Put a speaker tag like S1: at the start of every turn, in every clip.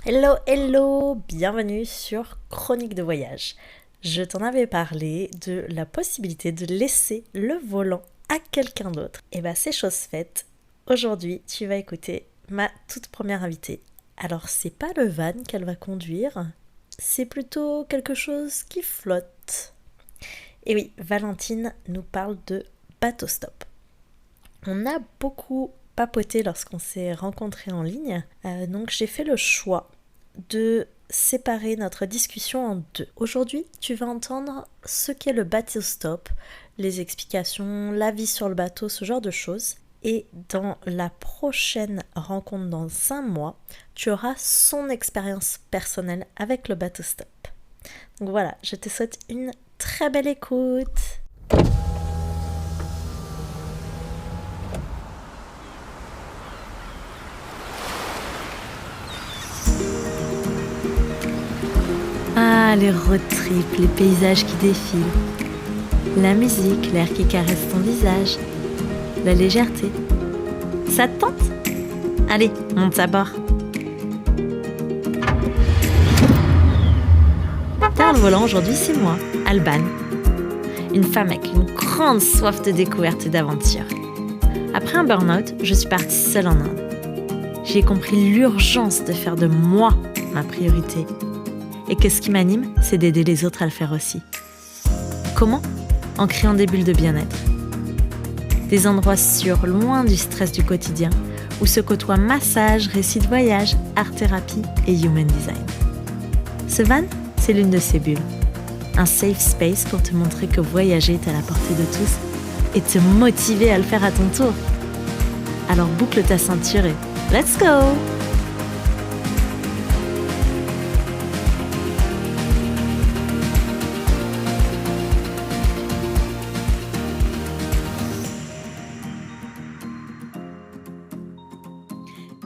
S1: Hello, hello, bienvenue sur Chronique de voyage. Je t'en avais parlé de la possibilité de laisser le volant à quelqu'un d'autre. Et bah c'est chose faite. Aujourd'hui, tu vas écouter ma toute première invitée. Alors c'est pas le van qu'elle va conduire, c'est plutôt quelque chose qui flotte. Et oui, Valentine nous parle de bateau stop. On a beaucoup papoté lorsqu'on s'est rencontrés en ligne, donc j'ai fait le choix de séparer notre discussion en deux. Aujourd'hui, tu vas entendre ce qu'est le bateau stop, les explications, la vie sur le bateau, ce genre de choses. Et dans la prochaine rencontre dans 5 mois, tu auras son expérience personnelle avec le bateau stop. Donc voilà, je te souhaite une très belle écoute. Ah, les road trips, les paysages qui défilent, la musique, l'air qui caresse ton visage, la légèreté. Ça te tente? Allez, monte à bord. Derrière le volant aujourd'hui, c'est moi, Alban. Une femme avec une grande soif de découverte et d'aventure. Après un burn-out, je suis partie seule en Inde. J'ai compris l'urgence de faire de moi ma priorité. Et que ce qui m'anime, c'est d'aider les autres à le faire aussi. Comment? En créant des bulles de bien-être. Des endroits sûrs, loin du stress du quotidien, où se côtoient massage, récits de voyage, art-thérapie et human design. Ce van, c'est l'une de ces bulles. Un safe space pour te montrer que voyager est à la portée de tous et te motiver à le faire à ton tour. Alors boucle ta ceinture et let's go!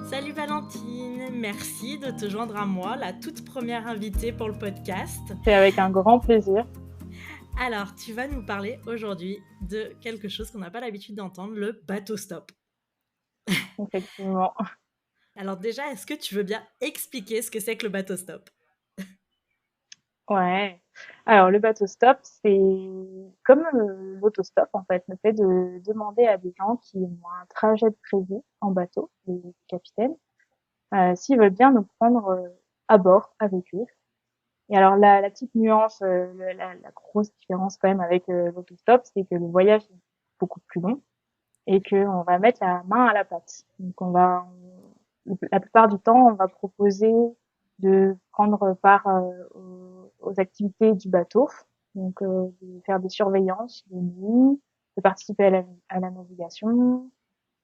S1: Salut Valentine, merci de te joindre à moi, la toute première invitée pour le podcast.
S2: C'est avec un grand plaisir.
S1: Alors, tu vas nous parler aujourd'hui de quelque chose qu'on n'a pas l'habitude d'entendre, le bateau stop.
S2: Effectivement.
S1: Alors déjà, est-ce que tu veux bien expliquer ce que c'est que le bateau stop?
S2: Ouais. Alors le bateau stop, c'est comme l'autostop en fait, le fait de demander à des gens qui ont un trajet de prévu en bateau, les capitaines, s'ils veulent bien nous prendre à bord avec eux. Et alors la petite nuance, la grosse différence quand même avec l'autostop, c'est que le voyage est beaucoup plus long et qu'on va mettre la main à la pâte. Donc la plupart du temps, on va proposer de prendre part aux activités du bateau, donc de faire des surveillances de nuit, de participer à la navigation,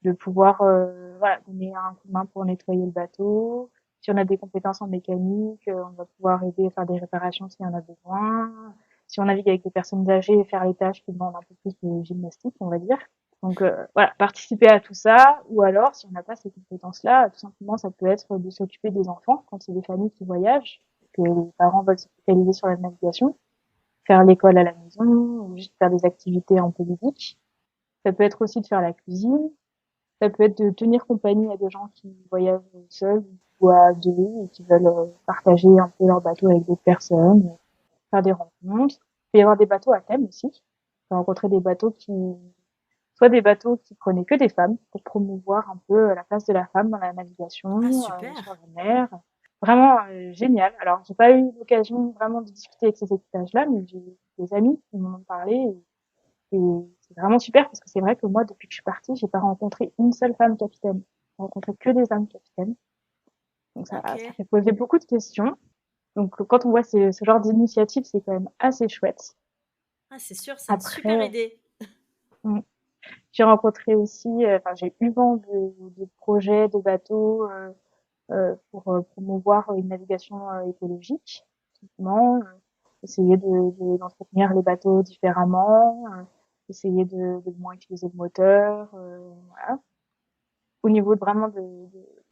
S2: de pouvoir voilà, donner un coup de main pour nettoyer le bateau. Si on a des compétences en mécanique, on va pouvoir aider à faire des réparations s'il y en a besoin. Si on navigue avec des personnes âgées, faire les tâches qui demandent un peu plus de gymnastique, on va dire. Donc voilà, participer à tout ça, ou alors si on n'a pas ces compétences-là, tout simplement ça peut être de s'occuper des enfants quand c'est des familles qui voyagent, que les parents veulent se focaliser sur la navigation, faire l'école à la maison, ou juste faire des activités un peu ludiques. Ça peut être aussi de faire la cuisine, ça peut être de tenir compagnie à des gens qui voyagent seuls ou à deux et qui veulent partager un peu leur bateau avec d'autres personnes, faire des rencontres. Il peut y avoir des bateaux à thème aussi. On peut rencontrer des bateaux soit des bateaux qui prenaient que des femmes pour promouvoir un peu la place de la femme dans la
S1: Ah
S2: navigation, sur
S1: super!
S2: la mer. Vraiment génial. Alors j'ai pas eu l'occasion vraiment de discuter avec ces équipages-là, mais j'ai des amis qui m'en ont parlé et c'est vraiment super parce que c'est vrai que moi depuis que je suis partie, j'ai pas rencontré une seule femme capitaine. J'ai rencontré que des hommes capitaines. Donc
S1: Ok.
S2: ça fait poser beaucoup de questions. Donc quand on voit ce genre d'initiative, c'est quand même assez chouette.
S1: Ah c'est sûr, c'est une super
S2: Après,
S1: idée.
S2: mm, j'ai rencontré aussi, enfin j'ai eu vent de projets de bateaux pour promouvoir une navigation écologique, typiquement, essayer d'entretenir les bateaux différemment, essayer de moins utiliser le moteur, voilà. Au niveau vraiment de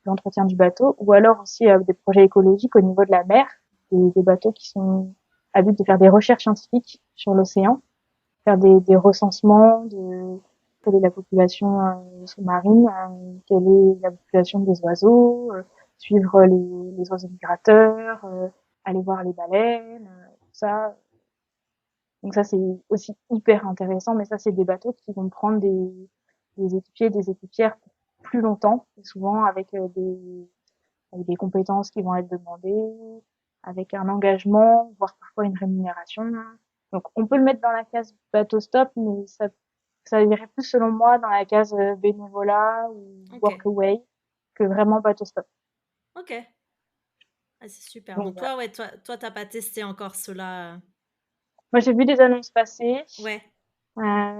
S2: l'entretien du bateau, ou alors aussi des projets écologiques au niveau de la mer, des bateaux qui sont à but de faire des recherches scientifiques sur l'océan, faire des recensements de quelle est la population sous-marine, quelle est la population des oiseaux, suivre les oiseaux migrateurs, aller voir les baleines, tout ça. Donc ça, c'est aussi hyper intéressant, mais ça, c'est des bateaux qui vont prendre des équipiers, des équipières pour plus longtemps, et souvent avec des compétences qui vont être demandées, avec un engagement, voire parfois une rémunération. Donc on peut le mettre dans la case bateau stop, mais ça irait plus selon moi dans la case bénévolat ou
S1: Ok,
S2: workaway que vraiment bateau stop.
S1: ok. Ah, c'est super.
S2: Donc
S1: Donc
S2: voilà.
S1: toi, ouais, toi, t'as pas testé encore cela.
S2: Moi j'ai vu des annonces passer,
S1: Ouais,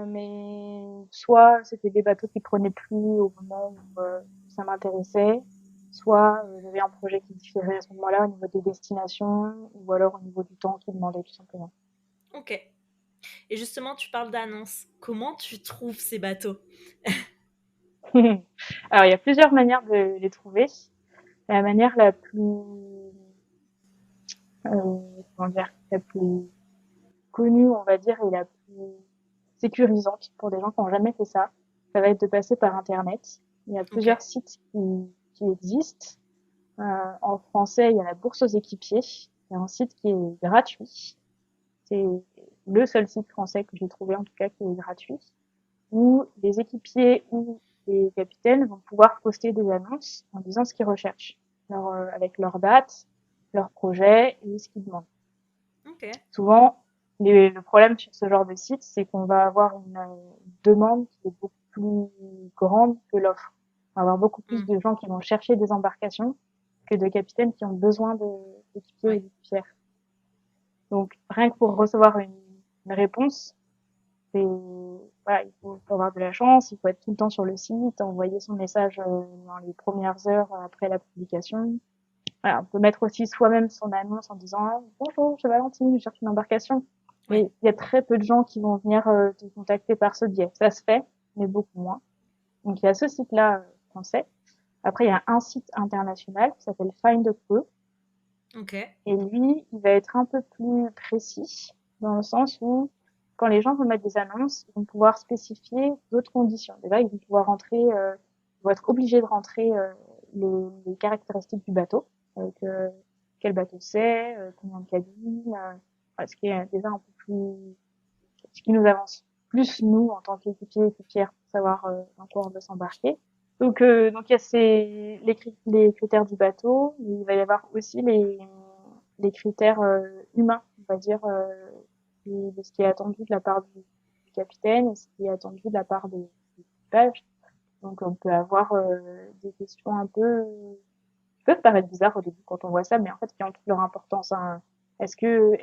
S2: mais soit c'était des bateaux qui prenaient plus au moment où ça m'intéressait, soit j'avais un projet qui différait à ce moment-là au niveau des destinations ou alors au niveau du temps qui demandait tout simplement.
S1: ok. Et justement, tu parles d'annonces. Comment tu trouves ces bateaux?
S2: Alors il y a plusieurs manières de les trouver. La manière la plus comment dire, la plus connue, on va dire, et la plus sécurisante pour des gens qui n'ont jamais fait ça, ça va être de passer par Internet. Il y a
S1: Ok,
S2: plusieurs sites qui existent. En français, il y a la Bourse aux équipiers. C'est un site qui est gratuit. C'est le seul site français que j'ai trouvé, en tout cas, qui est gratuit, où les équipiers ou les capitaines vont pouvoir poster des annonces en disant ce qu'ils recherchent, avec leur date, leur projet et ce qu'ils demandent.
S1: ok.
S2: Souvent, le problème sur ce genre de site, c'est qu'on va avoir une demande qui est beaucoup plus grande que l'offre. On va avoir beaucoup plus
S1: Hmm,
S2: de gens qui vont chercher des embarcations que de capitaines qui ont besoin d'équipiers et
S1: ouais.
S2: d'équipières. Donc, rien que pour recevoir une réponse, c'est, voilà, il faut avoir de la chance, il faut être tout le temps sur le site, envoyer son message dans les premières heures après la publication. Voilà, on peut mettre aussi soi-même son annonce en disant bonjour, je suis Valentine, je cherche une embarcation.
S1: Ouais.
S2: Mais il y a très peu de gens qui vont venir te contacter par ce biais. Ça se fait, mais beaucoup moins. Donc il y a ce site-là français. Après, il y a un site international qui s'appelle Find a Crew.
S1: Ok.
S2: Et lui, il va être un peu plus précis dans le sens où quand les gens vont mettre des annonces, ils vont pouvoir spécifier d'autres conditions. Déjà, ils vont pouvoir rentrer, ils vont être obligés de rentrer les caractéristiques du bateau, avec quel bateau c'est, combien de cabines, ce qui est déjà un peu plus, ce qui nous avance plus nous en tant qu'équipiers et équipières pour savoir dans quoi on veut s'embarquer. Donc il y a les critères du bateau, mais il va y avoir aussi les critères humains, on va dire, de ce qui est attendu de la part du capitaine et ce qui est attendu de la part de l'équipage. Donc on peut avoir des questions un peu qui peuvent paraître bizarres au début quand on voit ça, mais en fait qui ont toute leur importance. Hein. Est-ce que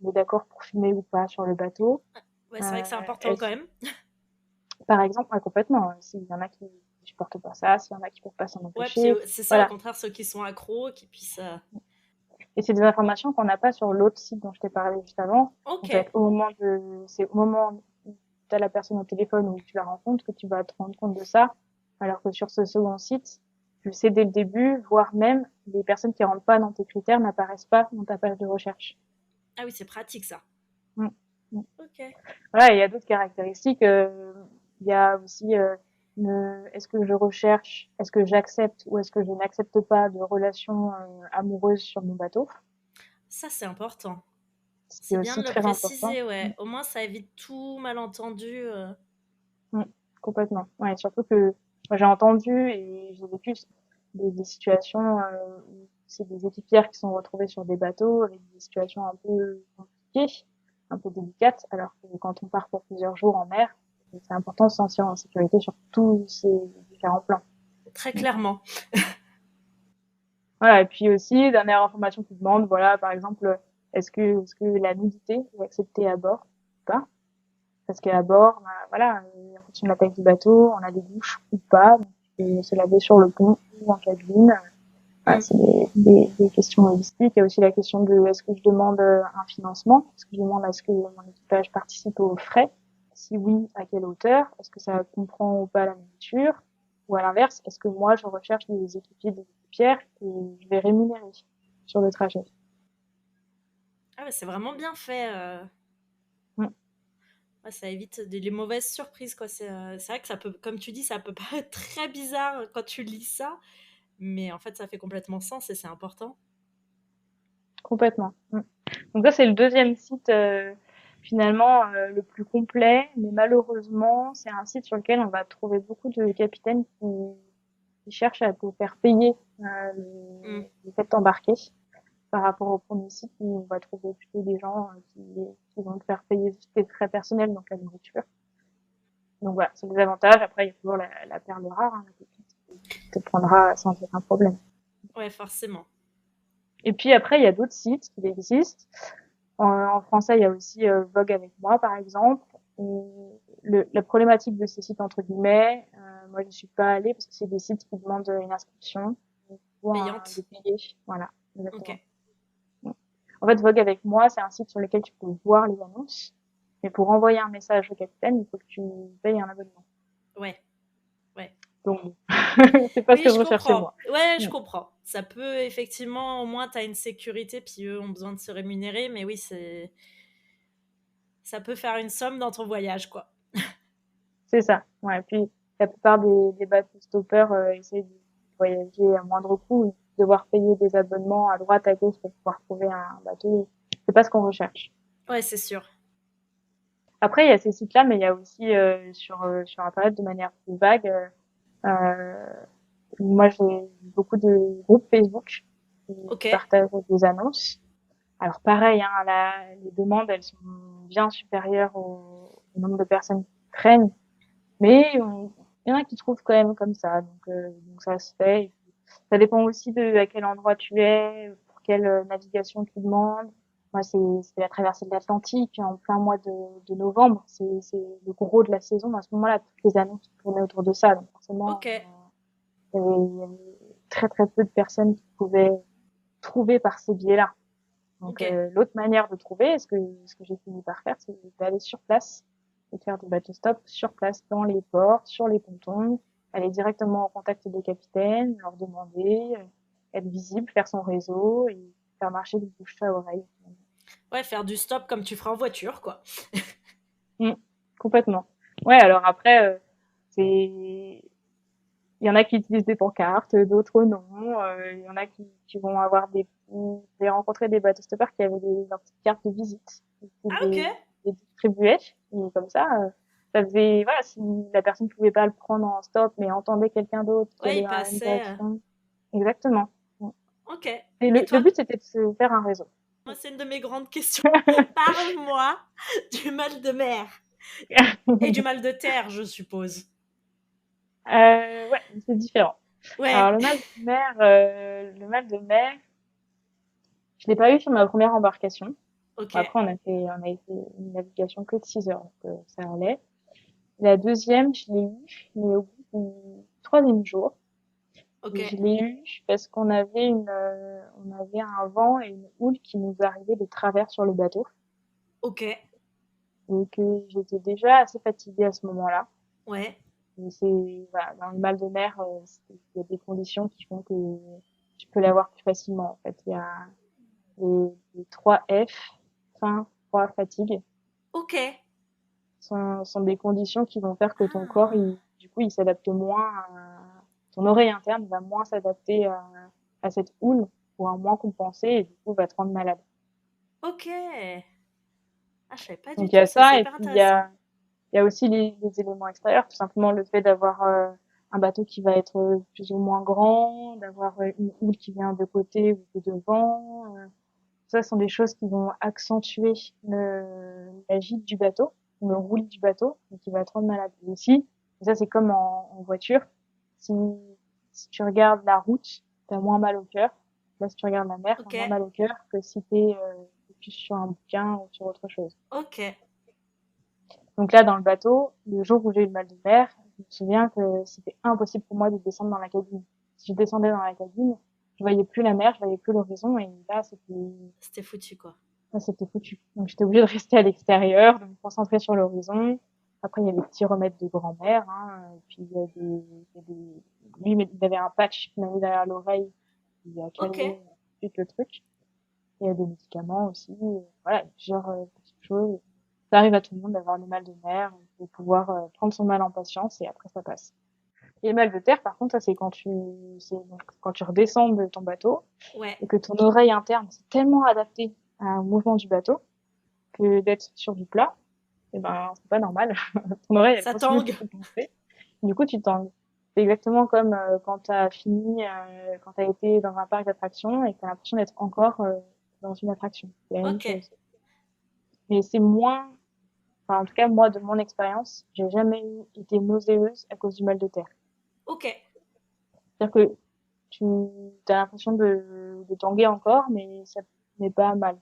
S2: on est d'accord pour fumer ou pas sur le bateau?
S1: Ouais,
S2: Euh,
S1: c'est vrai que c'est important quand
S2: est-ce
S1: même.
S2: Par exemple, ouais, complètement. S'il y en a qui supportent pas ça, s'il y en a qui peuvent pas s'en
S1: Ouais, puis
S2: empêcher,
S1: c'est ça, au
S2: voilà.
S1: contraire, ceux qui sont accros, qui puissent.
S2: Et c'est des informations qu'on n'a pas sur l'autre site dont je t'ai parlé juste avant.
S1: Ok.
S2: En fait, c'est au moment où tu as la personne au téléphone ou tu la rencontres que tu vas te rendre compte de ça. Alors que sur ce second site, tu le sais dès le début, voire même les personnes qui rentrent pas dans tes critères n'apparaissent pas dans ta page de recherche.
S1: Ah oui, c'est pratique ça.
S2: Mm. Mm.
S1: Ok.
S2: Voilà, il y a d'autres caractéristiques. Il y a aussi est-ce que je recherche, est-ce que j'accepte ou est-ce que je n'accepte pas de relations amoureuses sur mon bateau,
S1: Ça, c'est important.
S2: ce qui est
S1: C'est bien
S2: aussi
S1: de le
S2: très important.
S1: préciser, ouais. Au moins, ça évite tout malentendu.
S2: Mm, complètement. Ouais, surtout que moi j'ai entendu et j'ai vécu des situations où c'est des équipières qui sont retrouvées sur des bateaux avec des situations un peu compliquées, un peu délicates, alors que quand on part pour plusieurs jours en mer, c'est important de se sentir en sécurité sur tous ces différents plans.
S1: Très
S2: Mm.
S1: clairement.
S2: Voilà, et puis aussi, dernière information qui demande, voilà, par exemple, est-ce que la nudité est acceptée à bord ou pas? Parce qu'à bord, bah, voilà, en fonction de la taille du bateau, on a des douches ou pas, donc se laver sur le pont ou en cabine. Voilà,
S1: Mm.
S2: c'est des questions logistiques. Il y a aussi la question de est-ce que je demande un financement? Est-ce que je demande à ce que mon équipage participe aux frais? Si oui, à quelle hauteur? Est-ce que ça comprend ou pas la nourriture? Ou à l'inverse, est-ce que moi je recherche des équipiers, des équipières que je vais rémunérer sur le trajet?
S1: Ah ouais, c'est vraiment bien fait.
S2: Mm.
S1: Ouais, ça évite les mauvaises surprises, quoi. C'est vrai que ça peut, comme tu dis, ça peut paraître très bizarre quand tu lis ça, Mais en fait, ça fait complètement sens et c'est important.
S2: Complètement. Donc ça, c'est le deuxième site finalement le plus complet, mais malheureusement, c'est un site sur lequel on va trouver beaucoup de capitaines qui cherchent à te faire payer
S1: Mm.
S2: le fait d'embarquer. Par rapport au premier site, où on va trouver plutôt des gens qui vont te faire payer juste tes frais personnels, donc la nourriture. Donc voilà, c'est des avantages. Après, il y a toujours la perle rare, hein, qui te prendra sans aucun problème.
S1: Ouais, forcément.
S2: Et puis après, il y a d'autres sites qui existent. En français, il y a aussi Vogue avec moi, par exemple. Et la problématique de ces sites, entre guillemets, moi, je suis pas allée parce que c'est des sites qui demandent une inscription ou
S1: Payante.
S2: de payer. Voilà,
S1: Ok.
S2: exactement. En fait, Vogue avec moi, c'est un site sur lequel tu peux voir les annonces. Mais pour envoyer un message au capitaine, il faut que tu payes un abonnement.
S1: Ouais. Ouais.
S2: Donc, c'est pas ce
S1: Oui,
S2: que je
S1: je
S2: recherchais
S1: comprends.
S2: moi.
S1: Ouais, je
S2: Mm.
S1: comprends. Ça peut effectivement, au moins, tu as une sécurité, puis eux ont besoin de se rémunérer, mais oui, ça peut faire une somme dans ton voyage, quoi.
S2: C'est ça. Ouais. Puis, la plupart des bateau stoppeurs essayent de voyager à moindre coût. Devoir payer des abonnements à droite, à gauche pour pouvoir trouver un bateau, c'est pas ce qu'on recherche.
S1: Ouais, c'est sûr.
S2: Après, il y a ces sites-là, mais il y a aussi sur Internet de manière plus vague. Euh, Moi, j'ai beaucoup de groupes Facebook qui
S1: Ok.
S2: partagent des annonces. Alors pareil, hein, les demandes, elles sont bien supérieures au nombre de personnes qui prennent, mais il y en a qui trouvent quand même comme ça, donc ça se fait. Ça dépend aussi de à quel endroit tu es, pour quelle navigation tu demandes. Moi, c'est la traversée de l'Atlantique en plein mois de novembre. C'est le gros de la saison. À ce moment-là, toutes les annonces tournaient autour de ça, donc forcément,
S1: Ok.
S2: il y avait très très peu de personnes qui pouvaient trouver par ces biais-là. Donc
S1: Ok.
S2: l'autre manière de trouver, ce que j'ai fini par faire, c'est d'aller sur place et de faire des bateau stop sur place, dans les ports, sur les pontons, aller directement en contact des capitaines, leur demander, être visible, faire son réseau et faire marcher du bouche à oreille.
S1: Ouais, faire du stop comme tu feras en voiture, quoi.
S2: Mmh, complètement. Ouais, alors après, c'est il y en a qui utilisent des pancartes, d'autres non. Il y en a qui vont avoir j'ai rencontré des bateau stoppeurs qui avaient leurs petites cartes de visite, et qui
S1: Ah, ok.
S2: les distribuaient. Et comme ça faisait, voilà, si la personne ne pouvait pas le prendre en stop, mais entendait quelqu'un d'autre qui
S1: Ouais,
S2: allait
S1: il
S2: dans la même
S1: passait.
S2: direction. Exactement.
S1: Ok.
S2: Et
S1: Et
S2: le
S1: toi,
S2: but, c'était de se faire un réseau.
S1: moi, c'est une de mes grandes questions. Parle-moi du mal de mer. Et du mal de terre, je suppose.
S2: Ouais, c'est différent. Alors,
S1: Ouais.
S2: le mal de mer, je l'ai pas eu sur ma première embarcation.
S1: Ok.
S2: Après, on a fait une navigation que de 6 heures, donc ça allait. La deuxième, je l'ai eu, mais au bout du troisième jour.
S1: Ok.
S2: Et je l'ai eu parce on avait un vent et une houle qui nous arrivait de travers sur le bateau.
S1: Ok.
S2: Donc j'étais déjà assez fatiguée à ce moment-là.
S1: Ouais.
S2: Et voilà, dans le mal de mer, il y a des conditions qui font que tu peux l'avoir plus facilement. En fait, il y a les 3 F, faim, froid, fatigue.
S1: Ok.
S2: Sont des conditions qui vont faire que ton corps,
S1: Ah.
S2: du coup, il s'adapte moins ton oreille interne va moins s'adapter à cette houle, pourra moins compenser et du coup va te rendre malade.
S1: Ok. Ah, je savais pas du
S2: Donc il y
S1: tout
S2: a
S1: ça, c'est
S2: ça et
S1: hyper
S2: puis
S1: intéressant.
S2: il y a aussi les éléments extérieurs, tout simplement le fait d'avoir un bateau qui va être plus ou moins grand, d'avoir une houle qui vient de côté ou de devant. Ça sont des choses qui vont accentuer la gîte du bateau, le roulis du bateau, et qui va te rendre malade. Et aussi, et ça c'est comme en voiture, si, si tu regardes la route, t'as moins mal au cœur. Là, si tu regardes la mer, t'as
S1: Ok.
S2: moins mal au cœur que si t'es plus sur un bouquin ou sur autre chose.
S1: Ok.
S2: Donc là, dans le bateau, le jour où j'ai eu le mal de mer, je me souviens que c'était impossible pour moi de descendre dans la cabine. Si je descendais dans la cabine, je voyais plus la mer, je voyais plus l'horizon, et
S1: C'était foutu, quoi.
S2: là, c'était foutu. Donc j'étais obligée de rester à l'extérieur, de me concentrer sur l'horizon. Après, il y a des petits remèdes de grand-mère, hein, et puis lui, il avait un patch qu'il m'a mis derrière l'oreille, qui a
S1: Ok.
S2: calmé tout le truc. Il y a des médicaments aussi, voilà, plusieurs petites choses. Ça arrive à tout le monde d'avoir le mal de mer, de pouvoir prendre son mal en patience et après ça passe. Et le mal de terre, par contre, ça, c'est donc quand tu redescends de ton bateau
S1: Ouais.
S2: et que ton oreille interne, c'est tellement adapté au mouvement du bateau que d'être sur du plat, et ben, c'est pas normal. Ton oreille, elle
S1: Ça
S2: continue de
S1: tangue.
S2: se gonfler. Du coup, tu tangues. C'est exactement comme quand t'as fini, quand t'as été dans un parc d'attractions et que t'as l'impression d'être encore dans une attraction. C'est la même
S1: Ok.
S2: chose. Mais c'est moins, enfin, en tout cas, moi, de mon expérience, j'ai jamais été nauséeuse à cause du mal de terre.
S1: Ok.
S2: C'est-à-dire que tu as l'impression de tanguer encore, mais ça n'est pas mal.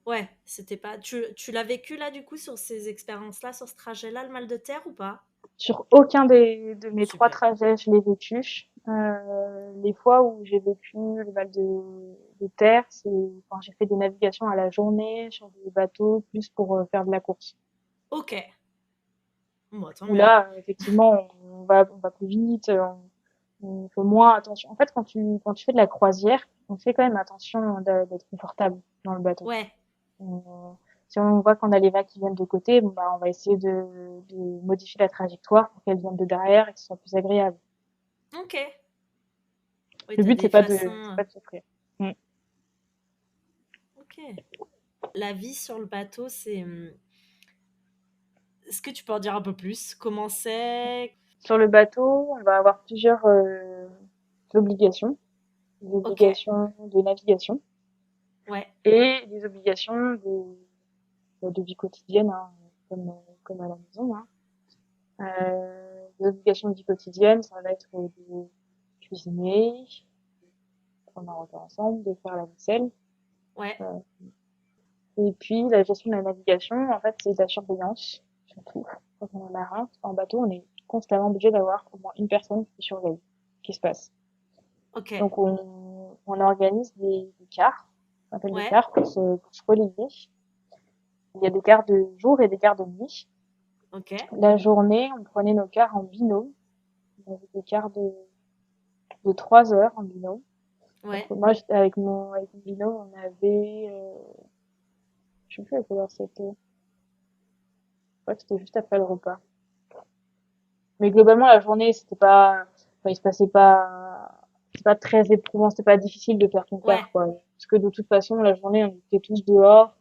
S1: Ouais, c'était pas. Tu l'as vécu là du coup sur ces expériences-là, sur ce trajet-là, le mal de terre ou pas?
S2: Sur aucun de mes 3
S1: Super.
S2: trajets, je l'ai vécu. Les fois où j'ai vécu le mal de terre, c'est quand j'ai fait des navigations à la journée sur des bateaux, plus pour faire de la course.
S1: Ok. Bon, tant
S2: Où
S1: mieux.
S2: là, effectivement, on va plus vite, on fait moins attention. En fait, quand tu fais de la croisière, on fait quand même attention d'être confortable dans le bateau.
S1: Ouais.
S2: On- Si on voit qu'on a les vagues qui viennent de côté, bon, bah, on va essayer de modifier la trajectoire pour qu'elles viennent de derrière et que ce soit plus agréable.
S1: Ok. Oui,
S2: Le
S1: t'as
S2: but,
S1: des
S2: c'est
S1: façons.
S2: pas de souffrir. Mm.
S1: Ok. La vie sur le bateau, c'est. Est-ce que tu peux en dire un peu plus? Comment c'est?
S2: Sur le bateau, on va avoir plusieurs obligations. Des
S1: Ok.
S2: obligations de navigation
S1: Ouais.
S2: et des obligations de vie quotidienne, hein, comme à la maison. Hein. Les obligations de vie quotidienne, ça va être de cuisiner, de prendre un repas ensemble, de faire la vaisselle.
S1: Ouais.
S2: Euh, et puis, la gestion de la navigation, en fait, c'est de la surveillance, surtout. Quand on est marin, en bateau, on est constamment obligé d'avoir au moins une personne qui surveille ce qui se passe.
S1: Ok.
S2: Donc, on organise des quarts, on appelle des
S1: Ouais.
S2: quarts pour se relayer. Il y a des quarts de jour et des quarts de nuit.
S1: Ok.
S2: La journée, on prenait nos quarts en binôme. On avait des quarts de 3 heures en binôme. Donc,
S1: Ouais.
S2: moi, j'étais avec mon binôme, on avait, je sais plus à quelle heure c'était. Je crois que c'était juste après le repas. Mais globalement, la journée, c'était pas, enfin, il se passait pas, c'était pas très éprouvant, c'était pas difficile de faire ton
S1: Ouais.
S2: quart, quoi. Parce que de toute façon, la journée, on était tous dehors,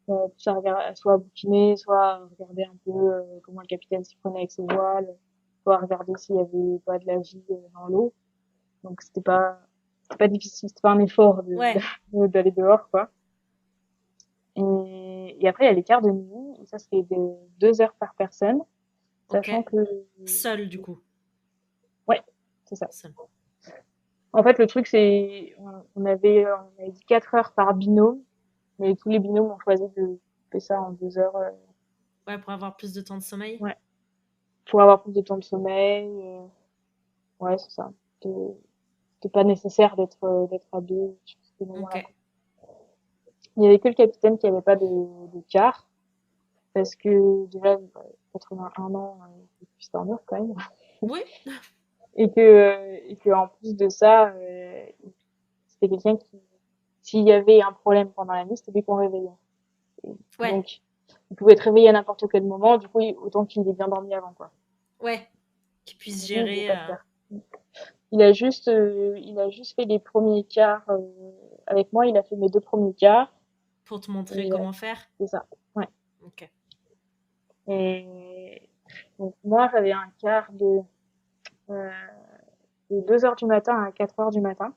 S2: tous à regarder, soit à bouquiner, soit à regarder un peu comment le capitaine s'y prenait avec ses voiles, soit à regarder s'il y avait pas de la vie dans l'eau. Donc c'était pas difficile, c'était pas un effort
S1: Ouais.
S2: d'aller dehors, quoi. Et après, il y a les quarts de nuit, et ça, c'est de 2 heures par personne,
S1: Ok.
S2: sachant que,
S1: Seul du coup.
S2: ouais, c'est ça.
S1: Seul.
S2: En fait, le truc, c'est, on avait dit 4 heures par binôme, mais tous les binômes ont choisi de faire ça en 2 heures,
S1: Ouais, pour avoir plus de temps de sommeil.
S2: ouais, pour avoir plus de temps de sommeil, ouais, c'est ça. C'était c'était pas nécessaire d'être à deux sur ces
S1: Ok.
S2: moments-là, quoi. Il y avait que le capitaine qui avait pas de quart, parce que déjà, 81 ans, il puisse dormir quand même.
S1: Oui.
S2: Et que en plus de ça, c'était quelqu'un qui, s'il y avait un problème pendant la nuit, c'était lui qu'on réveillait. Et
S1: Ouais.
S2: donc, il pouvait être réveillé à n'importe quel moment, du coup, autant qu'il ait bien dormi avant, quoi.
S1: Ouais. Qui puisse
S2: Lui, il n'avait
S1: gérer
S2: pas de quart. Il a juste fait les premiers quarts, avec moi, il a fait mes 2 premiers quarts,
S1: pour te montrer
S2: et
S1: comment faire.
S2: c'est ça. Ouais.
S1: Ok.
S2: Et donc, moi, j'avais un quart euh, de 2 heures du matin à 4 heures du matin.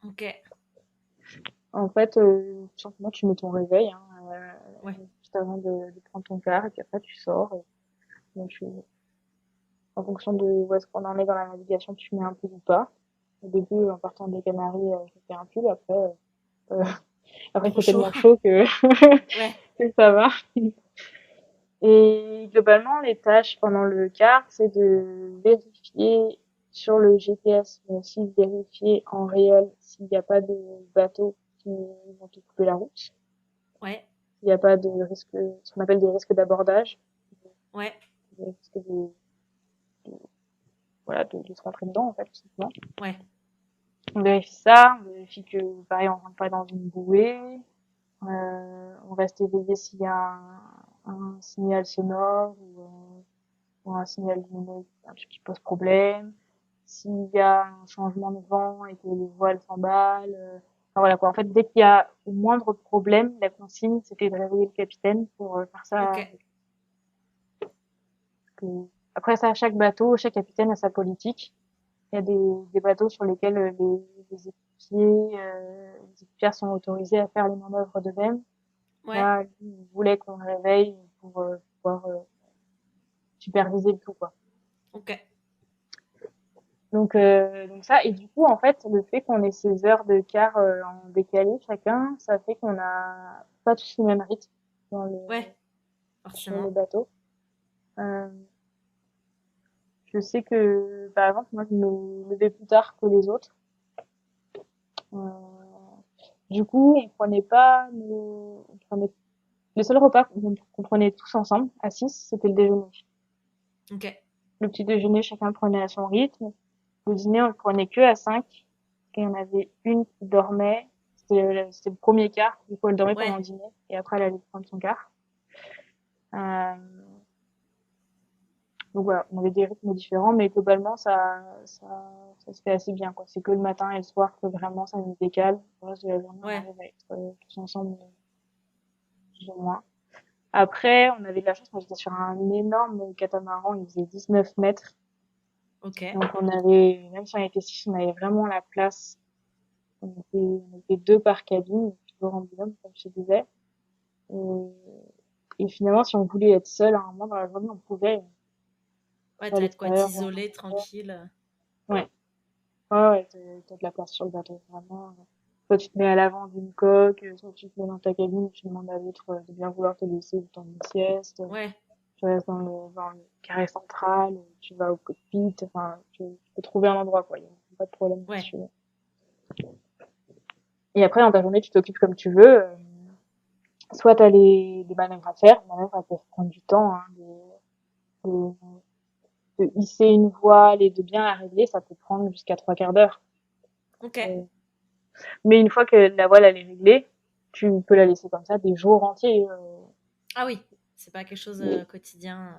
S1: Ok.
S2: En fait, tout simplement, tu mets ton réveil, hein,
S1: Ouais.
S2: juste avant de prendre ton quart, et puis après, tu sors. Et donc, en fonction de où est-ce qu'on en est dans la navigation, tu mets un pull ou pas. Au début, en partant des Canaries, je mettais un pull. Après, euh, après, il
S1: Trop
S2: fait
S1: chaud.
S2: tellement chaud que,
S1: Ouais.
S2: que ça va. Et globalement, les tâches pendant le quart, c'est de vérifier sur le GPS, mais aussi vérifier en réel s'il n'y a pas de bateaux qui vont te couper la route.
S1: Ouais.
S2: Il n'y a pas de risque, ce qu'on appelle des risques d'abordage,
S1: Ouais.
S2: des risques voilà, de se rentrer dedans, en fait, tout simplement.
S1: Ouais.
S2: On vérifie ça, on vérifie que, pareil, on rentre pas dans une bouée, on reste éveillé s'il y a un signal sonore ou, pour un signal lumineux, un truc qui pose problème. S'il y a un changement de vent et que les voiles s'emballent, enfin voilà quoi. En fait, dès qu'il y a le moindre problème, la consigne, c'était de réveiller le capitaine pour faire
S1: Ok.
S2: ça. Que... Après ça, chaque bateau, chaque capitaine a sa politique. Il y a des bateaux sur lesquels les équipières sont autorisés à faire les manœuvres d'eux-mêmes.
S1: Ouais.
S2: Là, lui, il voulait qu'on le réveille pour pouvoir superviser le tout, quoi.
S1: Ok.
S2: Donc ça, et du coup, en fait, le fait qu'on ait ces heures de quart en décalé chacun, ça fait qu'on a pas tous le même rythme dans
S1: Ouais.
S2: sur le
S1: Forcément.
S2: bateau. Euh, je sais que, par exemple, moi, je me levais plus tard que les autres. Euh, du coup, le seul repas qu'on prenait tous ensemble, à 6, c'était le déjeuner.
S1: Ok.
S2: Le petit déjeuner, chacun le prenait à son rythme. Le dîner, on le prenait que à 5. Et il y en avait une qui dormait. C'était le premier quart. Du coup, elle dormait pendant
S1: Ouais.
S2: le dîner. Et après, elle allait prendre son quart. Euh, donc voilà, on avait des rythmes différents, mais globalement, ça se fait assez bien, quoi. C'est que le matin et le soir que vraiment ça nous décale. Le reste de la journée, on
S1: Ouais.
S2: arrive à être tous ensemble, plus ou moins. Après, on avait de la chance, moi j'étais sur un énorme catamaran, il faisait 19 mètres.
S1: Ok.
S2: Donc on avait, même si on était 6, on avait vraiment la place. On était deux par cabine, toujours en binôme, comme je te disais. Et finalement, si on voulait être seul à un moment dans la journée, on pouvait,
S1: Ouais,
S2: soit à
S1: t'as de quoi
S2: l'extérieur ou à
S1: t'isoler
S2: l'intérieur.
S1: tranquille.
S2: Ouais. Ouais, ouais, t'as de la place sur le bateau, vraiment. Soit tu te mets à l'avant d'une coque, soit tu te mets dans ta cabine, tu demandes à l'autre de bien vouloir te laisser le temps d'une sieste.
S1: Ouais.
S2: Tu restes dans le carré central, tu vas au cockpit, enfin, tu peux trouver un endroit, quoi. Il y a pas de problème
S1: Ouais.
S2: là-dessus. Et après, dans ta journée, tu t'occupes comme tu veux. Soit t'as des manœuvres à faire, les manœuvres, elles peuvent prendre du temps, hein, de, de hisser une voile et de bien la régler, ça peut prendre jusqu'à 3 quarts d'heure.
S1: Ok.
S2: Euh, Mais une fois que la voile elle est réglée, tu peux la laisser comme ça des jours entiers.
S1: Ah oui. C'est pas quelque chose quotidien.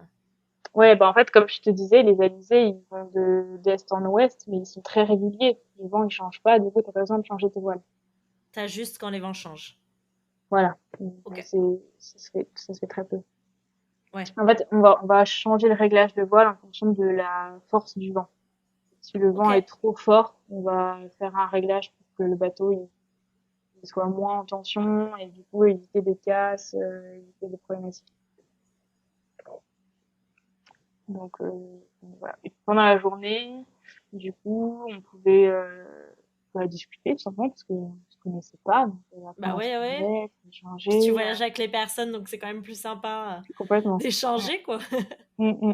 S2: Ouais, bah en fait, comme je te disais, les alizés, ils vont d'est en ouest, mais ils sont très réguliers. Les vents, ils changent pas, du coup, t'as pas besoin de changer tes voiles.
S1: T'as juste quand les vents changent.
S2: Voilà.
S1: Ok.
S2: Ça se fait très peu.
S1: Ouais.
S2: En fait, on va changer le réglage de voile en fonction de la force du vent. Si le
S1: Ok.
S2: vent est trop fort, on va faire un réglage pour que le bateau il soit moins en tension et du coup éviter des casses, éviter des problématiques. Donc voilà. Et pendant la journée, du coup, on pouvait discuter tout simplement parce qu'on se connaissait pas, donc
S1: Bah
S2: apprendre à se
S1: ouais, ouais.
S2: connaître,
S1: Puis tu
S2: échanger,
S1: voyages avec les personnes, donc c'est quand même plus sympa
S2: complètement. Ouais.
S1: d'échanger, quoi.
S2: Mm.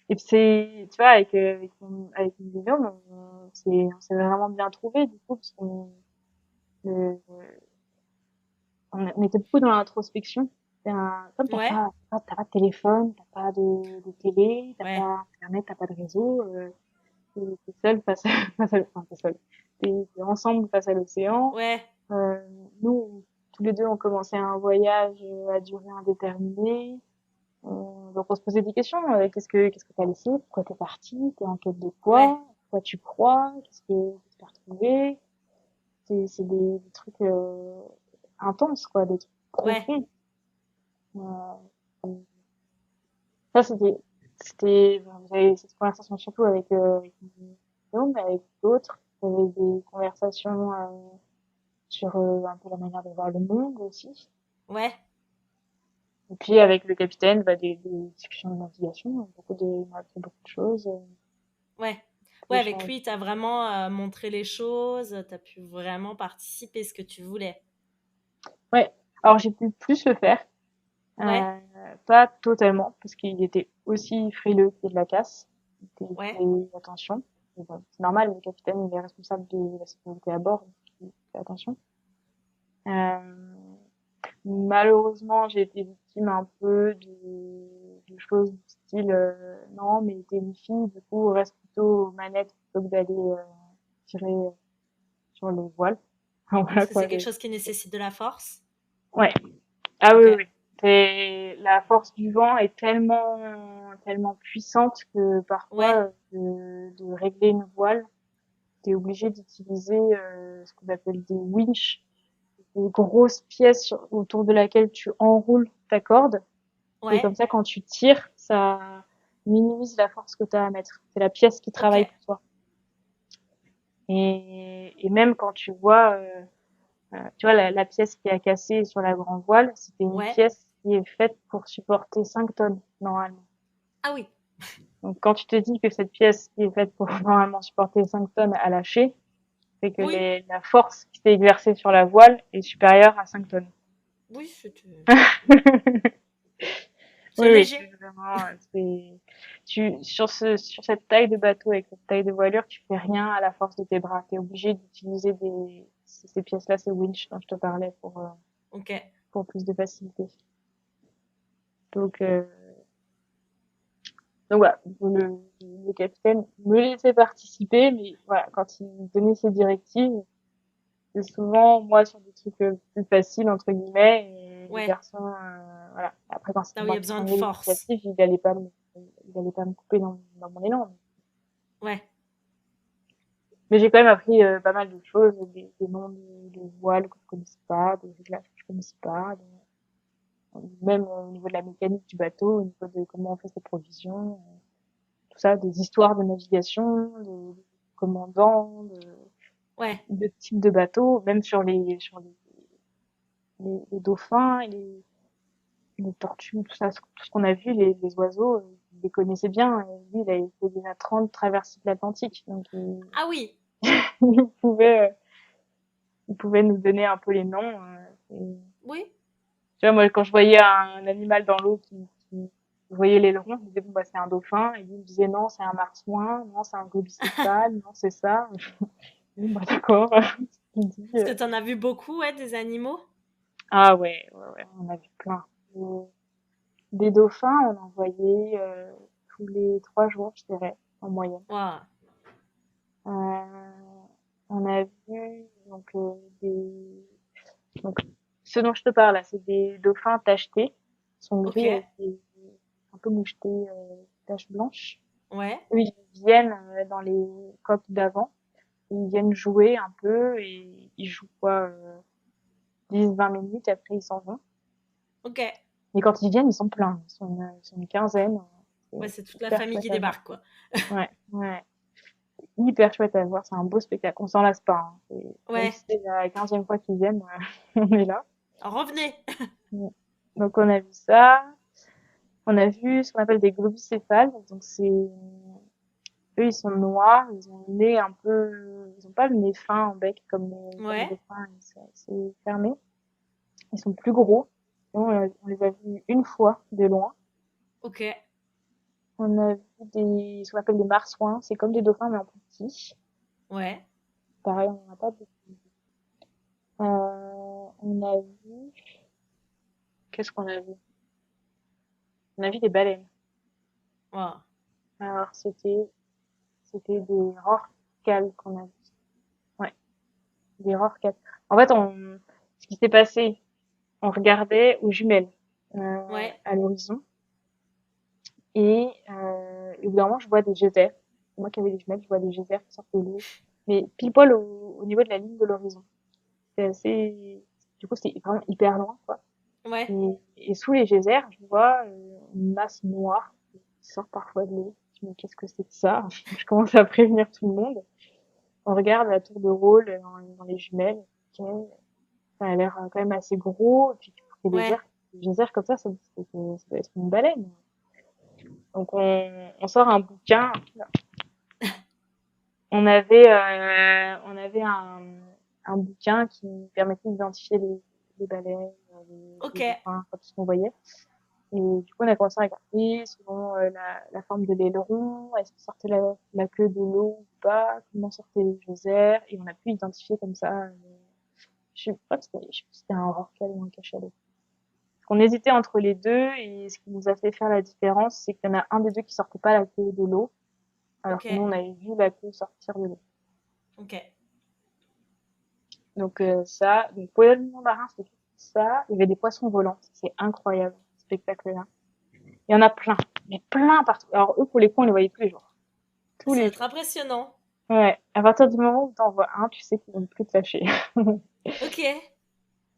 S2: Et puis c'est, tu vois, avec mon binôme, on s'est vraiment bien trouvé du coup parce euh, on était beaucoup dans l'introspection. Comme
S1: Ouais.
S2: t'as pas de téléphone, t'as pas de télé, t'as
S1: Ouais.
S2: pas internet, t'as pas de réseau, t'es seul face à, enfin, t'es seul. T'es ensemble face à l'océan.
S1: Ouais.
S2: Euh, nous, tous les deux, on commençait un voyage à durée indéterminée. Donc on se posait des questions. Qu'est-ce que t'as laissé? Pourquoi t'es parti? T'es en quête de
S1: Ouais.
S2: quoi? Quoi tu crois? Qu'est-ce que t'as retrouvé? C'est des trucs intenses, quoi, des trucs
S1: Ouais.
S2: profonds. Euh, Ça, j'avais cette conversation surtout avec mon homme, mais avec d'autres. J'avais des conversations sur un peu la manière de voir le monde aussi.
S1: Ouais.
S2: Et puis avec le capitaine, des discussions de navigation, il m'a appris beaucoup de choses,
S1: Ouais. Ouais, avec
S2: d'échanges.
S1: lui, t'as vraiment montré les choses, t'as pu vraiment participer ce que tu voulais.
S2: Ouais. Alors j'ai pu plus le faire,
S1: Ouais.
S2: euh, pas totalement, parce qu'il était aussi frileux qu'il y ait de la casse. Il
S1: Ouais.
S2: fait attention. Et bon, c'est normal, le capitaine il est responsable de la sécurité à bord, donc il fait attention. Euh, Malheureusement, j'ai été victime un peu de choses du style non, mais t'es une fille, du coup reste plutôt aux manettes plutôt que d'aller tirer sur les voiles. Voilà
S1: Parce que
S2: quoi.
S1: c'est quelque chose qui nécessite de la force.
S2: Ouais. Ah oui,
S1: Ok.
S2: oui, oui. La force du vent est tellement puissante que
S1: Ouais,
S2: parfois, de régler une voile, t'es obligé d'utiliser ce qu'on appelle des winches, des grosses pièces autour de laquelle tu enroules ta corde. Et
S1: ouais,
S2: comme ça, quand tu tires, ça minimise la force que tu as à mettre. C'est la pièce qui
S1: ok,
S2: travaille pour toi. Et même quand tu vois, tu vois la pièce qui a cassé sur la grande voile, c'était une
S1: ouais.
S2: pièce qui est faite pour supporter 5 tonnes normalement.
S1: Ah oui,
S2: Donc quand tu te dis que cette pièce qui est faite pour normalement supporter 5 tonnes a lâché, c'est que
S1: oui,
S2: la force qui s'est exercée sur la voile est supérieure à 5 tonnes.
S1: oui,
S2: Oui,
S1: c'est
S2: oui,
S1: léger.
S2: c'est vraiment, sur cette taille de bateau, avec cette taille de voilure, tu fais rien à la force de tes bras. T'es obligé d'utiliser ces pièces-là, ces winches dont je te parlais
S1: Ok.
S2: pour plus de facilité. Donc, euh, donc voilà, le capitaine me laissait participer, mais voilà, quand il donnait ses directives, c'est souvent moi sur des trucs plus faciles entre guillemets, et les
S1: Ouais,
S2: garçons, voilà. Après quand c'est
S1: là où il y
S2: moi
S1: a
S2: qui
S1: besoin de
S2: prenais
S1: force.
S2: l'initiative, il allait pas me couper dans mon élan.
S1: Ouais,
S2: Mais j'ai quand même appris pas mal de choses, des noms de voiles que je connaissais pas, des réglages que je connaissais pas, même au niveau de la mécanique du bateau, au niveau de comment on fait ses provisions, tout ça, des histoires de navigation, de commandants,
S1: ouais,
S2: de types de bateaux, même sur les dauphins, les tortues, tout ce qu'on a vu, les oiseaux, il les connaissait bien. Et lui, il avait fait déjà 30 traversées de l'Atlantique, donc
S1: ah oui,
S2: il pouvait, euh, il pouvait nous donner un peu les noms.
S1: oui.
S2: Tu vois, moi, quand je voyais un animal dans l'eau je voyais l'aileron, je me disais, bon, bah, c'est un dauphin. Et lui me disait, non, c'est un marsouin, non, c'est un gobicéphale, non, c'est ça. Bon, bah, d'accord. Il dit,
S1: Est-ce que t'en as vu beaucoup, ouais, des animaux?
S2: ah ouais, ouais, ouais, on a vu plein. Des dauphins, on en voyait, tous les 3 jours, je dirais, en moyenne.
S1: Waouh,
S2: Euh, on a vu, donc, ce dont je te parle, là, c'est des dauphins tachetés. Ils sont
S1: ok,
S2: gris avec un peu mouchetés, taches blanches.
S1: ouais,
S2: Eux, ils viennent dans les coques d'avant. Ils viennent jouer un peu et ils jouent quoi, 10-20 minutes, après ils s'en vont.
S1: ok.
S2: Mais quand ils viennent, ils sont pleins. Ils sont une quinzaine.
S1: Ouais,
S2: C'est
S1: c'est toute la
S2: hyper
S1: famille
S2: chouette
S1: qui
S2: à voir.
S1: débarque, quoi.
S2: Ouais, ouais. Hyper chouette à voir. C'est un beau spectacle. On s'en lasse pas, hein. Même
S1: Ouais,
S2: si c'est la 15e fois qu'ils viennent, on est là.
S1: revenez.
S2: Ouais. Donc on a vu ça. On a vu ce qu'on appelle des globicéphales. Donc eux, ils sont noirs. Ils ont le nez un peu, ils ont pas le nez fin en bec comme les
S1: Ouais,
S2: dauphins. Ils sont assez fermés. Ils sont plus gros. Nous, on les a vus une fois de loin.
S1: ok,
S2: On a vu ce qu'on appelle des marsouins. C'est comme des dauphins, mais en plus petit.
S1: ouais,
S2: Pareil, on n'en a pas beaucoup. On a vu, qu'est-ce qu'on a vu? On a vu des baleines.
S1: waouh,
S2: Alors, c'était des rorquals qu'on a vu. Ouais, des rorquals. En fait, ce qui s'est passé, on regardait aux jumelles,
S1: ouais,
S2: à l'horizon. Et au bout d'un moment, je vois des geysers. Moi qui avais des jumelles, je vois des geysers qui sortent de l'eau. Mais pile poil au niveau de la ligne de l'horizon. C'est assez, du coup, c'était vraiment hyper loin, quoi.
S1: ouais,
S2: Et sous les geysers, je vois une masse noire qui sort parfois de l'eau. Je me dis, qu'est-ce que c'est que ça? Je commence à prévenir tout le monde. On regarde la tour de rôle dans les jumelles. Ok, ça a l'air quand même assez gros. Et puis, pour
S1: ouais,
S2: des geysers comme ça doit être une baleine. Donc, on sort un bouquin. On avait un bouquin qui permettait d'identifier les baleines,
S1: ok,
S2: les dauphins, tout ce qu'on voyait. Et du coup, on a commencé à regarder selon la forme de l'aileron, est-ce qu'il sortait la queue de l'eau ou pas, comment sortaient les geysers, et on a pu identifier comme ça, je sais plus si c'était un rorqual ou un cachalot. On hésitait entre les deux, et ce qui nous a fait faire la différence, c'est qu'il y en a un des deux qui sortait pas la queue de l'eau, alors
S1: ok,
S2: que nous, on avait vu la queue sortir de l'eau.
S1: ok.
S2: Donc ça, donc pour les animaux marins, c'est tout. ça. Il y avait des poissons volants. C'est incroyable, ce spectacle-là. Il y en a plein, mais plein partout. Alors eux, pour les coups, on les voyait tous les jours. Tous
S1: Ça doit
S2: les
S1: être
S2: jours.
S1: impressionnant.
S2: Ouais. À partir du moment où t'en vois un, tu sais qu'ils vont plus te lâcher.
S1: Ok,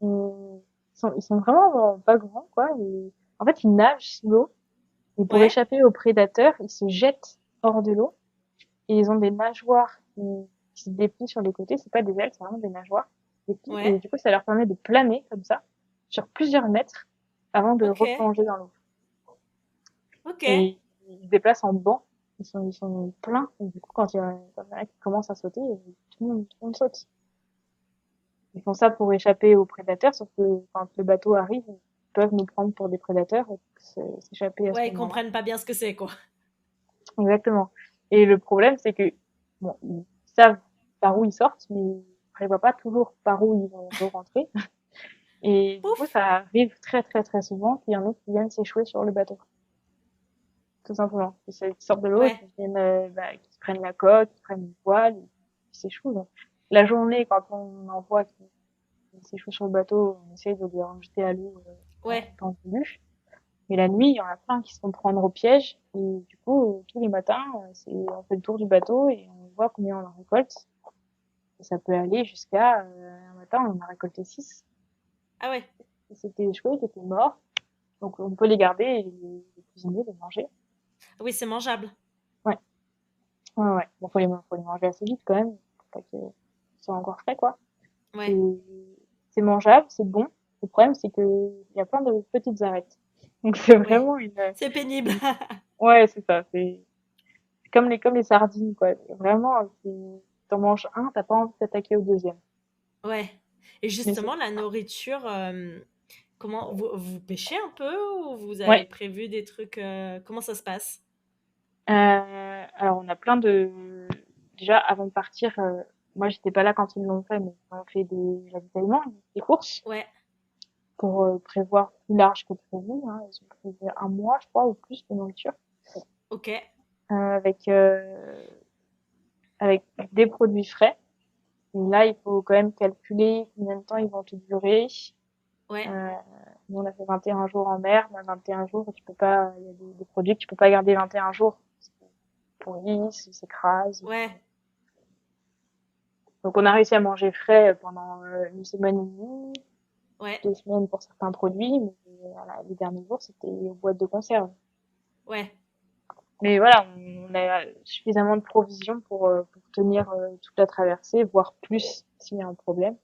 S2: Ils sont vraiment pas grands, quoi. En fait, ils nagent sous l'eau. Et pour
S1: ouais,
S2: échapper aux prédateurs, ils se jettent hors de l'eau. Et ils ont des nageoires qui se déplient sur les côtés. C'est pas des ailes, c'est vraiment des nageoires.
S1: ouais,
S2: Et du coup, ça leur permet de planer comme ça, sur plusieurs mètres, avant de
S1: ok,
S2: replonger dans l'eau.
S1: ok.
S2: Et ils se déplacent en banc. Ils sont pleins. Et du coup, quand il y en a qui commence à sauter, tout le monde saute. Ils font ça pour échapper aux prédateurs, sauf que quand le bateau arrive, ils peuvent nous prendre pour des prédateurs et s'échapper à ce
S1: Ouais, ils
S2: moment-là.
S1: comprennent pas bien ce que c'est, quoi.
S2: Exactement. Et le problème, c'est que, bon, ils savent par où ils sortent, mais ils prévoient pas toujours par où ils vont re-rentrer. Et du coup,
S1: Pouf!
S2: ça arrive très très très souvent qu'il y en ait qui viennent s'échouer sur le bateau. Tout simplement. Qui sortent de l'eau et
S1: Ouais,
S2: qui viennent, qui se prennent la coque, qui prennent une voile, et qui s'échouent. Donc, la journée, quand on en voit qui s'échouent sur le bateau, on essaye de les rejeter à l'eau, en
S1: ouais.
S2: temps voulu. Mais la nuit, il y en a plein qui se font prendre au piège. Et du coup, tous les matins, on fait le tour du bateau et on voit combien on en récolte. Et ça peut aller jusqu'à, un matin, on en a récolté 6.
S1: Ah ouais.
S2: Et c'était échoué, qui étaient morts. Donc, on peut les garder et les cuisiner, les manger.
S1: Oui, c'est mangeable.
S2: Ouais. Ouais, ouais. Bon, faut les manger assez vite quand même. Faut pas qu'ils soient encore frais, quoi.
S1: Ouais.
S2: Et c'est mangeable, c'est bon. Le problème, c'est que il y a plein de petites arêtes. Donc, c'est
S1: Ouais.
S2: vraiment
S1: C'est pénible.
S2: ouais, c'est ça. C'est comme les sardines, quoi. Vraiment, si t'en manges un, t'as pas envie de t'attaquer au deuxième.
S1: Ouais. Et
S2: Mais c'est,
S1: justement, la nourriture, comment vous pêchez un peu ou vous avez
S2: ouais.
S1: prévu des trucs, comment ça se passe?
S2: Alors on a plein de, déjà, avant de partir, moi, j'étais pas là quand ils l'ont fait, mais ils ont fait des ravitaillements, des courses,
S1: Ouais.
S2: pour prévoir plus large que prévu, hein. Ils ont prévu un mois, je crois, ou plus de nourriture,
S1: Ok.
S2: avec, avec des produits frais. Et là, il faut quand même calculer combien de temps ils vont te durer.
S1: Ouais.
S2: Euh, Nous, on a fait 21 jours en mer. Moi, 21 jours, tu peux pas, il y a des produits que tu peux pas garder 21 jours. C'est pourri, ils s'écrasent.
S1: Ouais.
S2: Donc, on a réussi à manger frais pendant une semaine et demie,
S1: Ouais.
S2: 2 semaines pour certains produits, mais voilà, les derniers jours, c'était aux boîtes de conserve.
S1: Ouais.
S2: Mais voilà, on a suffisamment de provisions pour tenir toute la traversée, voire plus s'il y a un problème.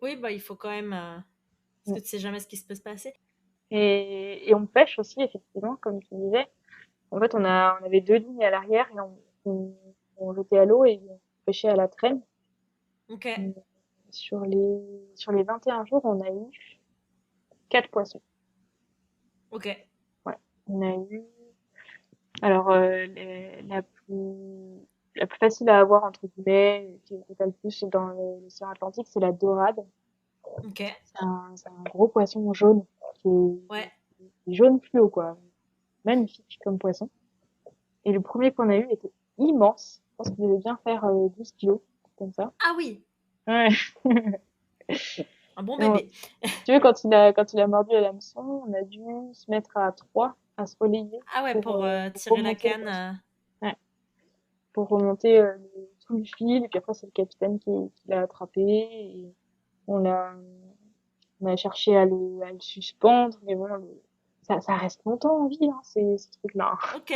S1: Oui, bah, il faut quand même, parce que tu sais jamais ce qui se peut se passer.
S2: Et on pêche aussi, effectivement, comme tu disais. En fait, on avait 2 lignes à l'arrière et on jetait à l'eau et on pêchait à la traîne.
S1: Ok.
S2: Mmh, sur les 21 jours, on a eu 4 poissons.
S1: Ok.
S2: Ouais. On a eu, alors, la plus facile à avoir, entre guillemets, qui est le plus dans l'océan Atlantique, c'est la dorade.
S1: Ok.
S2: C'est un gros poisson jaune qui
S1: Ouais.
S2: est jaune fluo, quoi. Magnifique comme poisson. Et le premier qu'on a eu était immense. Je pense qu'il devait bien faire 12 kilos, comme ça.
S1: Ah oui,
S2: Ouais.
S1: un bon
S2: Non,
S1: bébé.
S2: si tu veux, quand il a mordu à l'hameçon, on a dû se mettre à trois à se relayer
S1: Ah ouais,
S2: pour,
S1: pour
S2: euh, pour
S1: tirer la
S2: remonter le
S1: canne.
S2: poisson. Ouais, pour remonter tout le fil. Et puis après, c'est le capitaine qui l'a attrapé. Et on l'a, on a cherché à le suspendre. Mais bon, ça reste longtemps en vie, hein, ces trucs-là.
S1: Ok.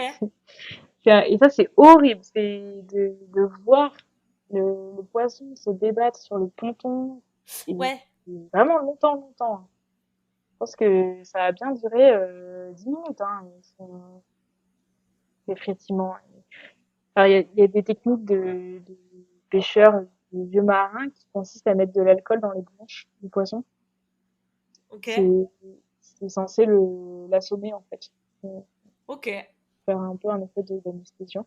S2: Et ça, c'est horrible. C'est de voir le poisson se débattre sur le ponton. Et
S1: Ouais.
S2: vraiment longtemps, longtemps, hein. Je pense que ça a bien duré 10 minutes, hein, ces frétillements. Enfin, il y a des techniques de pêcheurs, de vieux marins qui consistent à mettre de l'alcool dans les bronches du poisson.
S1: Ok.
S2: C'est censé l'assommer, en fait.
S1: Ok.
S2: Faire un peu un effet d'anesthésion.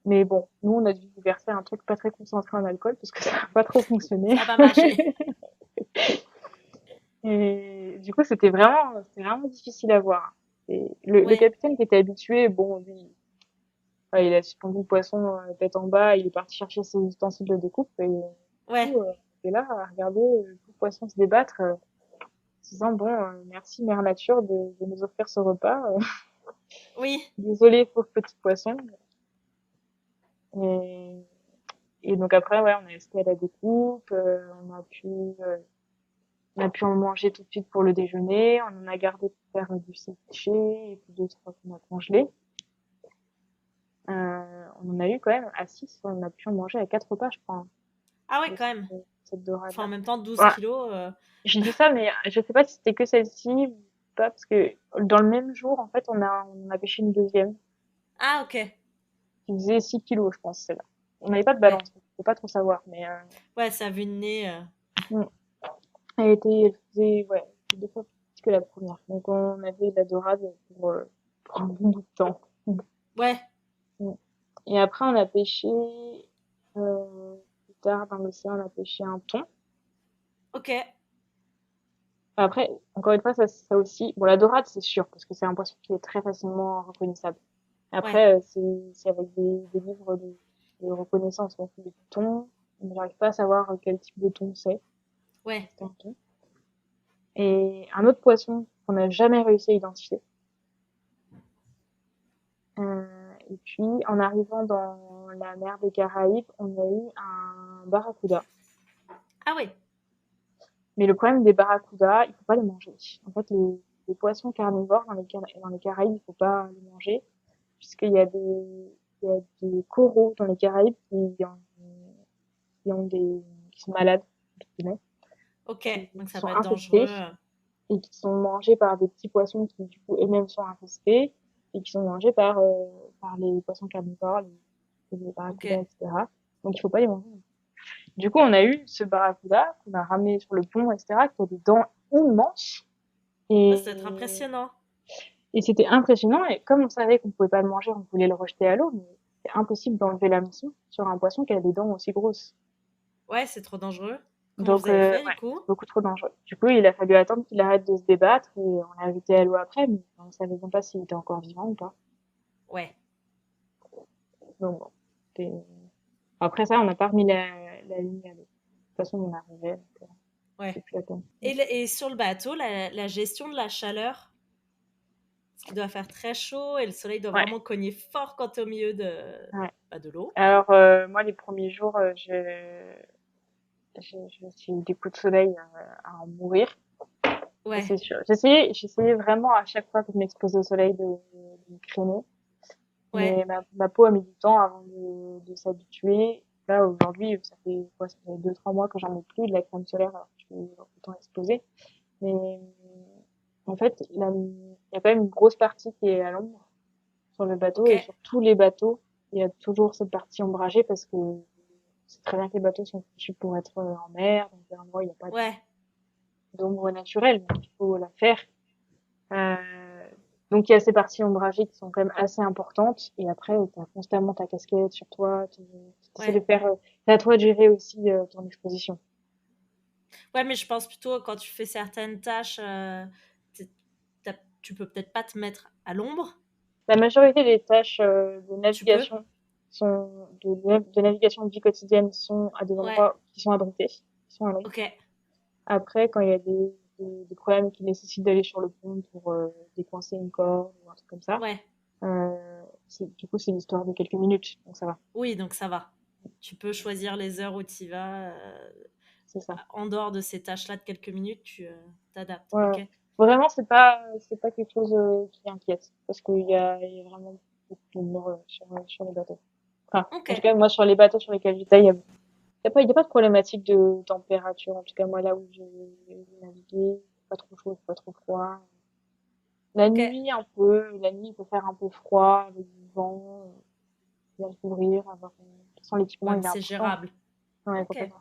S2: Mais bon, nous, on a dû lui verser un truc pas très concentré en alcool parce que ça n'a pas trop fonctionné.
S1: Ça a pas marché.
S2: Et du coup, c'était vraiment difficile à voir. Et le
S1: Ouais.
S2: capitaine qui était habitué, bon, lui, il a suspendu le poisson tête en bas, il est parti chercher ses ustensiles de découpe et
S1: Ouais.
S2: tout, on était là à regarder tout le poisson se débattre. disant bon, merci Mère Nature de nous offrir ce repas.
S1: Oui,
S2: Désolé pauvre petit poisson. Et, et donc après ouais, on est resté à la découpe, on a pu en manger tout de suite pour le déjeuner, on en a gardé pour faire du ceviche et puis d'autres qu'on a congelés. On en a eu quand même à 6, on a pu en manger à 4 repas je crois, hein,
S1: ah ouais,
S2: de
S1: quand même.
S2: cette
S1: Enfin, en
S2: dorade-là.
S1: même temps, 12
S2: Ouais,
S1: kilos.
S2: je dis ça, mais je sais pas si c'était que celle-ci ou pas, parce que dans le même jour, en fait, on a pêché une deuxième,
S1: Ah, ok.
S2: qui faisait 6 kilos, je pense, celle-là. On n'avait pas de
S1: Ouais.
S2: balance, donc on peut pas trop savoir, mais
S1: Ouais, ça a vu de nez.
S2: mm. elle faisait, ouais, deux fois plus que la première. Donc on avait de la dorade pour un bon bout de temps.
S1: Ouais,
S2: Mm. Et après, on a pêché, plus tard dans l'océan, on a pêché un thon.
S1: ok.
S2: Après, encore une fois, ça aussi, bon, la dorade, c'est sûr, parce que c'est un poisson qui est très facilement reconnaissable.
S1: Ouais,
S2: Après, c'est avec des livres de reconnaissance, donc des thons. J'arrive pas à savoir quel type de thon c'est.
S1: ouais.
S2: C'est un thon. Et un autre poisson qu'on n'a jamais réussi à identifier. Et puis, en arrivant dans la mer des Caraïbes, on a eu un barracuda.
S1: Ah oui.
S2: Mais le problème des barracudas, il faut pas les manger. En fait, les poissons carnivores dans les Caraïbes, il faut pas les manger, puisqu'il y a des coraux dans les Caraïbes qui sont malades, entre guillemets,
S1: Ok.
S2: qui
S1: Donc ça
S2: sont
S1: peut être
S2: infestés
S1: dangereux.
S2: et qui sont mangés par des petits poissons qui, du coup, eux-mêmes sont infestés et qui sont mangés par les poissons carnivores, les
S1: Ok.
S2: barracudas, etc. Donc, il faut pas les manger. Du coup, on a eu ce barracuda qu'on a ramené sur le pont, etc., qui a des dents immenses.
S1: Ah, ça doit être
S2: Et,
S1: impressionnant.
S2: et c'était impressionnant. Et comme on savait qu'on pouvait pas le manger, on voulait le rejeter à l'eau, mais c'est impossible d'enlever l'hameçon sur un poisson qui a des dents aussi grosses.
S1: Ouais, c'est trop dangereux. Comment
S2: Donc,
S1: vous avez fait du
S2: ouais,
S1: coup?
S2: beaucoup trop dangereux. Du coup, il a fallu attendre qu'il arrête de se débattre et on l'a jeté à l'eau après, mais on savait même pas s'il était encore vivant ou pas.
S1: Ouais.
S2: Donc, bon. c'était- Après ça, on n'a pas remis la ligne à l'eau. De toute façon, on arrivait, donc
S1: Ouais.
S2: c'est plus la peine.
S1: Et sur le bateau, la gestion de la chaleur, parce qu'il doit faire très chaud et le soleil doit
S2: Ouais,
S1: vraiment cogner fort quand t'es au milieu
S2: ouais.
S1: de l'eau.
S2: Alors, moi, les premiers jours, j'ai eu des coups de soleil à en mourir. Ça,
S1: Ouais.
S2: c'est sûr. J'essayais vraiment à chaque fois que je m'exposais au soleil de me crémer.
S1: Ouais.
S2: Mais ma peau a mis du temps avant de s'habituer. Là, aujourd'hui, ça fait quoi, ça fait 2, 3 mois que j'en ai plus de la crème solaire alors que je suis autant exposée. Mais, en fait, il y a quand même une grosse partie qui est à l'ombre sur le bateau
S1: Ok.
S2: et sur tous les bateaux, il y a toujours cette partie ombragée parce que c'est très bien que les bateaux sont fichus pour être en mer, donc à un endroit où il n'y a pas
S1: Ouais.
S2: d'ombre naturelle, donc il faut la faire. Euh, donc il y a ces parties ombragées qui sont quand même assez importantes. Et après, tu as constamment ta casquette sur toi. Tu essaies
S1: Ouais.
S2: de faire... c'est à toi de gérer aussi ton exposition.
S1: Ouais, mais je pense plutôt quand tu fais certaines tâches, tu peux peut-être pas te mettre à l'ombre.
S2: La majorité des tâches de
S1: Tu peux.
S2: navigation de navigation de vie quotidienne sont à des
S1: Ouais.
S2: endroits qui sont abrités, qui sont à l'ombre.
S1: Ok.
S2: Après, quand il y a des problèmes qui nécessitent d'aller sur le pont pour décoincer une corde ou un truc comme ça,
S1: Ouais.
S2: du coup, c'est une histoire de quelques minutes, donc ça va.
S1: Oui, donc ça va. Tu peux choisir les heures où tu y vas.
S2: C'est ça.
S1: En dehors de ces tâches-là de quelques minutes, tu t'adaptes.
S2: Ouais.
S1: Ok.
S2: Vraiment, c'est pas quelque chose qui inquiète, parce il y a vraiment beaucoup d'humour sur les bateaux. Enfin,
S1: Ok.
S2: en tout cas, moi, sur les bateaux sur lesquels j'étais, il y a pas de problématique de température. En tout cas, moi, là où j'ai navigué, pas trop chaud, pas trop froid. La
S1: Ok.
S2: nuit, un peu. La nuit, il peut faire un peu froid, avec du vent, bien le couvrir, avoir, de toute façon, l'équipement,
S1: Ouais,
S2: il
S1: mais
S2: est
S1: c'est
S2: important.
S1: gérable.
S2: Ouais,
S1: Ok.
S2: complètement.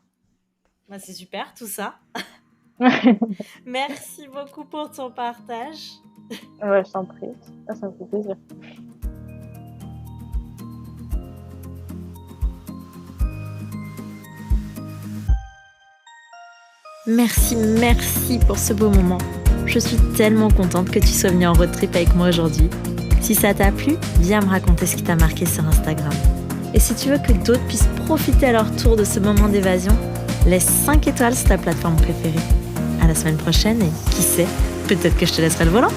S1: Bah, c'est super tout ça. Merci beaucoup pour ton partage.
S2: Ouais, je t'en prie. Ça me fait plaisir.
S1: Merci pour ce beau moment. Je suis tellement contente que tu sois venue en road trip avec moi aujourd'hui. Si ça t'a plu, viens me raconter ce qui t'a marqué sur Instagram. Et si tu veux que d'autres puissent profiter à leur tour de ce moment d'évasion, laisse 5 étoiles sur ta plateforme préférée. à la semaine prochaine et qui sait, peut-être que je te laisserai le volant.